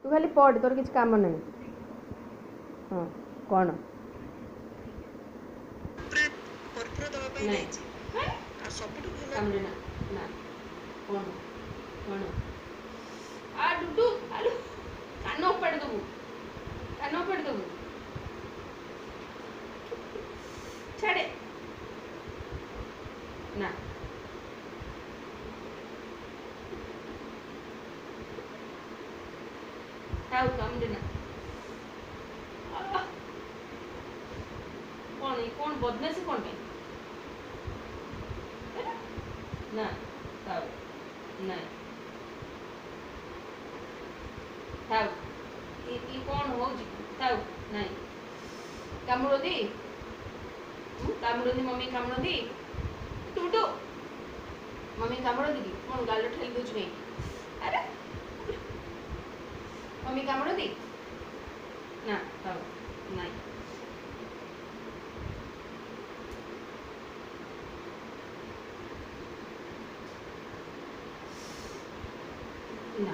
तू खाली पढ़ तोर किसी काम नहीं। हाँ कौन पर्पुर दवा ପାଇଁ नहीं ଦେଇଛି ଆଉ ସବୁଠୁ ଭଲ कामड़े ना ना कौन कौन आ डुडू आलू कान उपाड़ दबु कान उपाड़ दबु छाड़े ना थाउ कामड़े ना कौन बदमाशी कौन पे ना थाउ नहीं थाउ ये कौन हो थाउ नहीं कामुड़दी कामुड़दी मम्मी कामुड़दी टूटू मम्मी कामुड़दी की कौन गाल ठेली दूच नहीं अरे मम्मी कामुड़दी ना थाउ नहीं ना